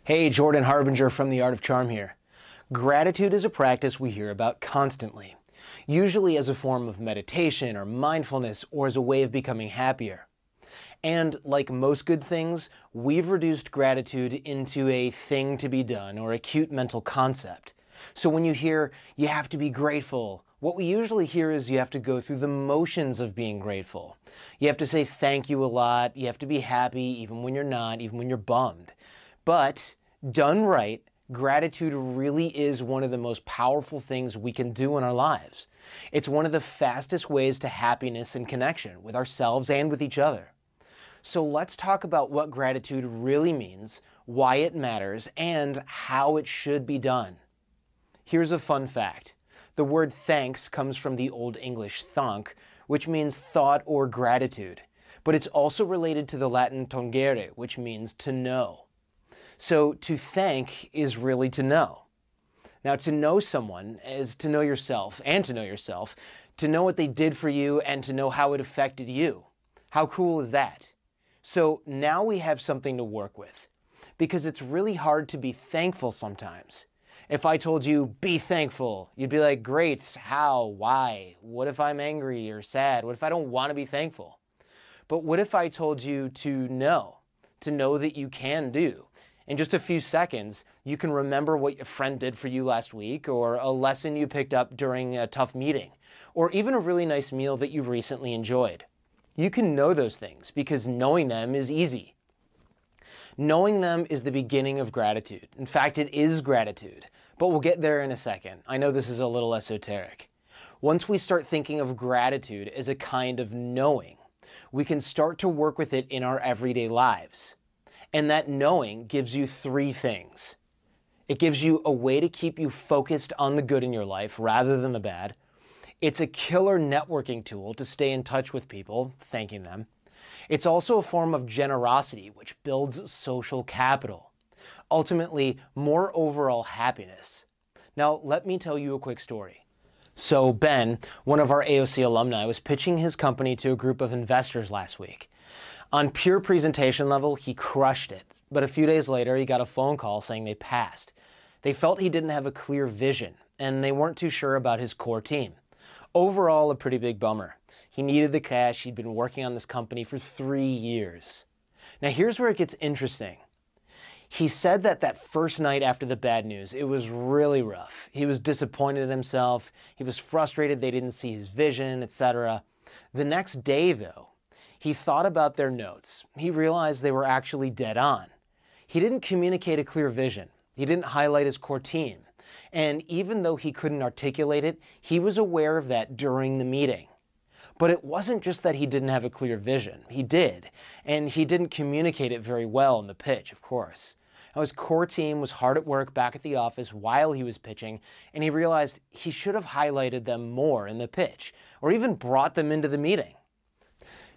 Hey, Jordan Harbinger from The Art of Charm here. Gratitude is a practice we hear about constantly, usually as a form of meditation or mindfulness or as a way of becoming happier. And like most good things, we've reduced gratitude into a thing to be done or a cute mental concept. So when you hear, you have to be grateful, what we usually hear is you have to go through the motions of being grateful. You have to say thank you a lot, you have to be happy even when you're not, even when you're bummed. But done right, gratitude really is one of the most powerful things we can do in our lives. It's one of the fastest ways to happiness and connection with ourselves and with each other. So let's talk about what gratitude really means, why it matters, and how it should be done. Here's a fun fact. The word thanks comes from the Old English thank, which means thought or gratitude. But it's also related to the Latin tangere, which means to know. So to thank is really to know. Now, to know someone is to know yourself and to know yourself, to know what they did for you and to know how it affected you. How cool is that? So now we have something to work with, because it's really hard to be thankful sometimes. If I told you, be thankful, you'd be like, great, how, why? What if I'm angry or sad? What if I don't want to be thankful? But what if I told you to know that you can do? In just a few seconds, you can remember what your friend did for you last week, or a lesson you picked up during a tough meeting, or even a really nice meal that you recently enjoyed. You can know those things because knowing them is easy. Knowing them is the beginning of gratitude. In fact, it is gratitude, but we'll get there in a second. I know this is a little esoteric. Once we start thinking of gratitude as a kind of knowing, we can start to work with it in our everyday lives. And that knowing gives you three things. It gives you a way to keep you focused on the good in your life rather than the bad. It's a killer networking tool to stay in touch with people, thanking them. It's also a form of generosity, which builds social capital. Ultimately, more overall happiness. Now, let me tell you a quick story. So Ben, one of our AOC alumni, was pitching his company to a group of investors last week. On pure presentation level, he crushed it, but a few days later, he got a phone call saying they passed. They felt he didn't have a clear vision, and they weren't too sure about his core team. Overall, a pretty big bummer. He needed the cash. He'd been working on this company for 3 years. Now, here's where it gets interesting. He said that first night after the bad news, it was really rough. He was disappointed in himself. He was frustrated they didn't see his vision, etc. The next day, though, he thought about their notes. He realized they were actually dead on. He didn't communicate a clear vision. He didn't highlight his core team. And even though he couldn't articulate it, he was aware of that during the meeting. But it wasn't just that he didn't have a clear vision. He did. And he didn't communicate it very well in the pitch, of course. Now, his core team was hard at work back at the office while he was pitching, and he realized he should have highlighted them more in the pitch, or even brought them into the meeting.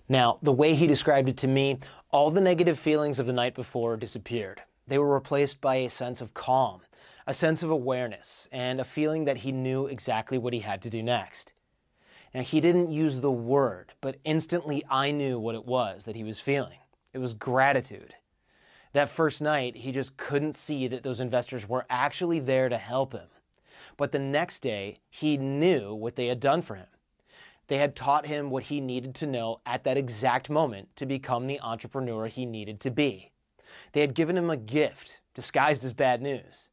Now, the way he described it to me, all the negative feelings of the night before disappeared. They were replaced by a sense of calm, a sense of awareness, and a feeling that he knew exactly what he had to do next. Now, he didn't use the word, but instantly I knew what it was that he was feeling. It was gratitude. That first night, he just couldn't see that those investors were actually there to help him. But the next day, he knew what they had done for him. They had taught him what he needed to know at that exact moment to become the entrepreneur he needed to be. They had given him a gift disguised as bad news.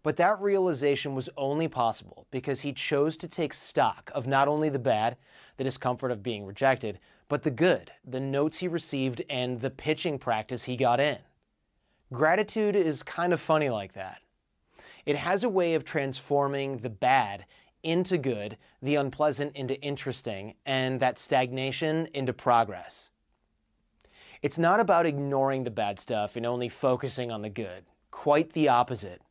But that realization was only possible because he chose to take stock of not only the bad, the discomfort of being rejected, but the good, the notes he received and the pitching practice he got in. Gratitude is kind of funny like that. It has a way of transforming the bad into good, the unpleasant into interesting, and that stagnation into progress. It's not about ignoring the bad stuff and only focusing on the good. Quite the opposite.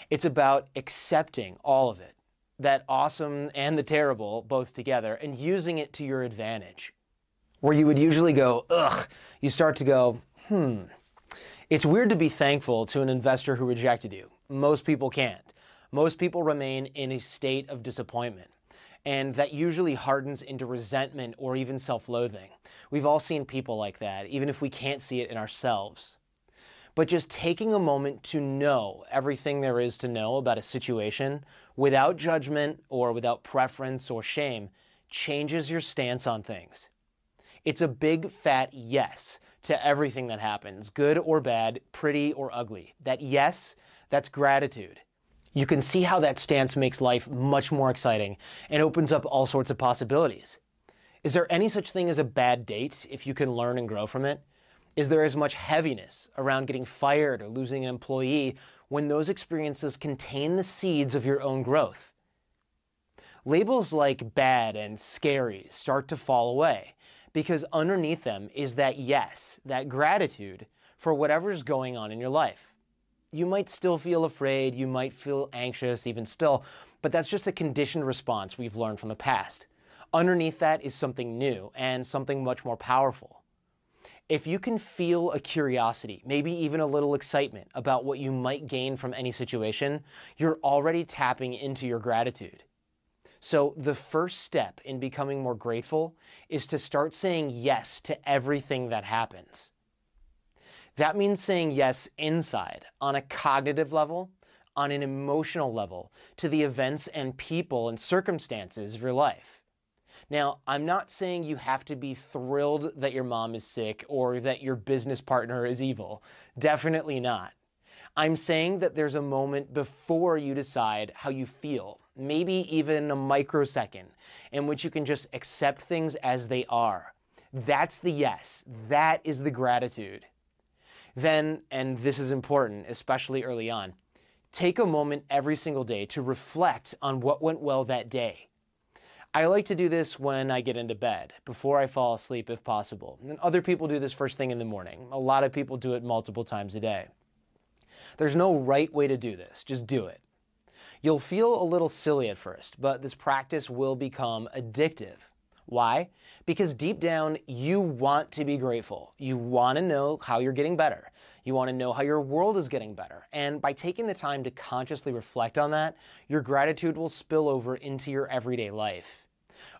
It's about accepting all of it, that awesome and the terrible both together, and using it to your advantage. Where you would usually go, ugh, you start to go, It's weird to be thankful to an investor who rejected you. Most people can't. Most people remain in a state of disappointment, and that usually hardens into resentment or even self-loathing. We've all seen people like that, even if we can't see it in ourselves. But just taking a moment to know everything there is to know about a situation without judgment or without preference or shame changes your stance on things. It's a big fat yes to everything that happens, good or bad, pretty or ugly. That yes, that's gratitude. You can see how that stance makes life much more exciting and opens up all sorts of possibilities. Is there any such thing as a bad date if you can learn and grow from it? Is there as much heaviness around getting fired or losing an employee when those experiences contain the seeds of your own growth? Labels like bad and scary start to fall away because underneath them is that yes, that gratitude for whatever's going on in your life. You might still feel afraid, you might feel anxious even still, but that's just a conditioned response we've learned from the past. Underneath that is something new and something much more powerful. If you can feel a curiosity, maybe even a little excitement about what you might gain from any situation, you're already tapping into your gratitude. So the first step in becoming more grateful is to start saying yes to everything that happens. That means saying yes inside, on a cognitive level, on an emotional level, to the events and people and circumstances of your life. Now, I'm not saying you have to be thrilled that your mom is sick or that your business partner is evil. Definitely not. I'm saying that there's a moment before you decide how you feel, maybe even a microsecond, in which you can just accept things as they are. That's the yes. That is the gratitude. Then, and this is important, especially early on, take a moment every single day to reflect on what went well that day. I like to do this when I get into bed, before I fall asleep if possible. And other people do this first thing in the morning. A lot of people do it multiple times a day. There's no right way to do this, just do it. You'll feel a little silly at first, but this practice will become addictive. Why? Because deep down, you want to be grateful. You want to know how you're getting better. You want to know how your world is getting better. And by taking the time to consciously reflect on that, your gratitude will spill over into your everyday life.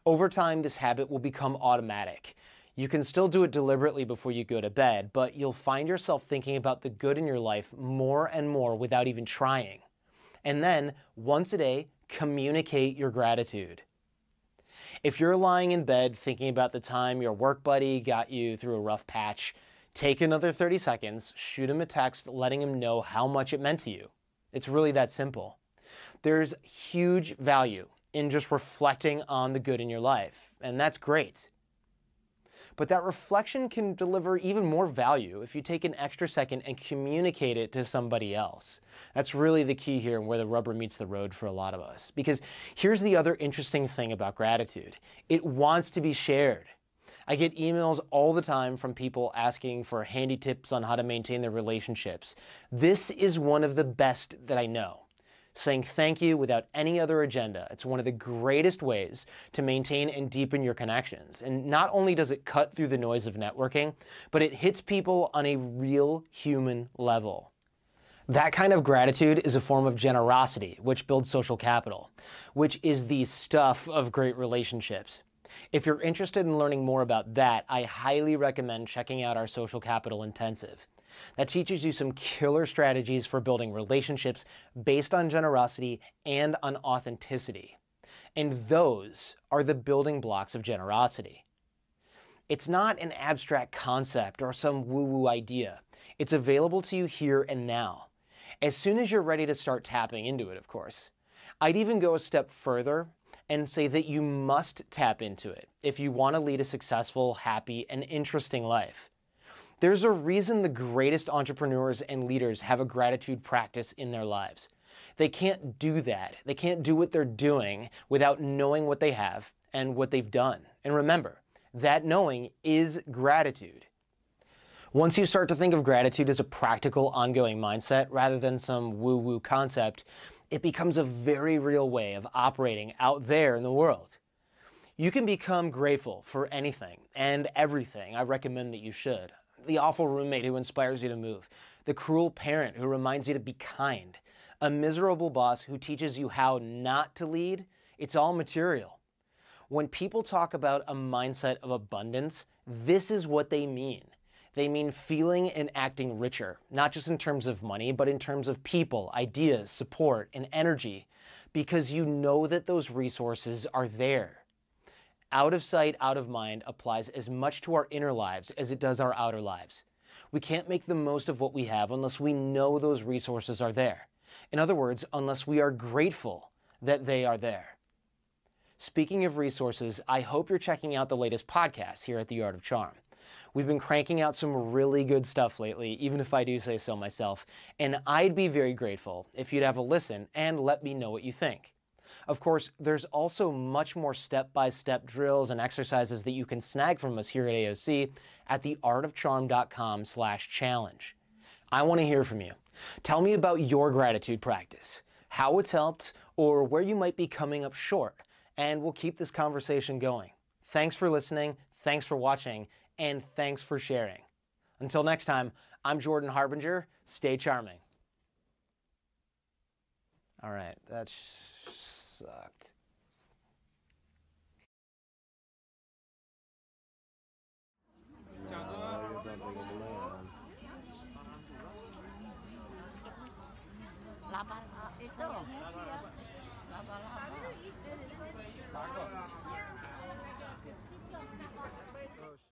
Over time, this habit will become automatic. You can still do it deliberately before you go to bed, but you'll find yourself thinking about the good in your life more and more without even trying. And then, once a day, communicate your gratitude. If you're lying in bed thinking about the time your work buddy got you through a rough patch, take another 30 seconds, shoot him a text letting him know how much it meant to you. It's really that simple. There's huge value in just reflecting on the good in your life, and that's great. But that reflection can deliver even more value if you take an extra second and communicate it to somebody else. That's really the key here and where the rubber meets the road for a lot of us. Because here's the other interesting thing about gratitude. It wants to be shared. I get emails all the time from people asking for handy tips on how to maintain their relationships. This is one of the best that I know. Saying thank you without any other agenda. It's one of the greatest ways to maintain and deepen your connections. And not only does it cut through the noise of networking, but it hits people on a real human level. That kind of gratitude is a form of generosity, which builds social capital, which is the stuff of great relationships. If you're interested in learning more about that, I highly recommend checking out our Social Capital Intensive. That teaches you some killer strategies for building relationships based on generosity and on authenticity. And those are the building blocks of generosity. It's not an abstract concept or some woo-woo idea. It's available to you here and now. As soon as you're ready to start tapping into it, of course. I'd even go a step further and say that you must tap into it if you want to lead a successful, happy, and interesting life. There's a reason the greatest entrepreneurs and leaders have a gratitude practice in their lives. They can't do that. They can't do what they're doing without knowing what they have and what they've done. And remember, that knowing is gratitude. Once you start to think of gratitude as a practical, ongoing mindset rather than some woo-woo concept, it becomes a very real way of operating out there in the world. You can become grateful for anything and everything. I recommend that you should. The awful roommate who inspires you to move, the cruel parent who reminds you to be kind, a miserable boss who teaches you how not to lead. It's all material. When people talk about a mindset of abundance, this is what they mean. They mean feeling and acting richer, not just in terms of money, but in terms of people, ideas, support, and energy, because you know that those resources are there. Out of sight, out of mind applies as much to our inner lives as it does our outer lives. We can't make the most of what we have unless we know those resources are there. In other words, unless we are grateful that they are there. Speaking of resources, I hope you're checking out the latest podcast here at The Art of Charm. We've been cranking out some really good stuff lately, even if I do say so myself, and I'd be very grateful if you'd have a listen and let me know what you think. Of course, there's also much more step-by-step drills and exercises that you can snag from us here at AOC at theartofcharm.com/challenge. I want to hear from you. Tell me about your gratitude practice, how it's helped, or where you might be coming up short, and we'll keep this conversation going. Thanks for listening, thanks for watching, and thanks for sharing. Until next time, I'm Jordan Harbinger. Stay charming. All right, that sucked. Laba itu laba-laba.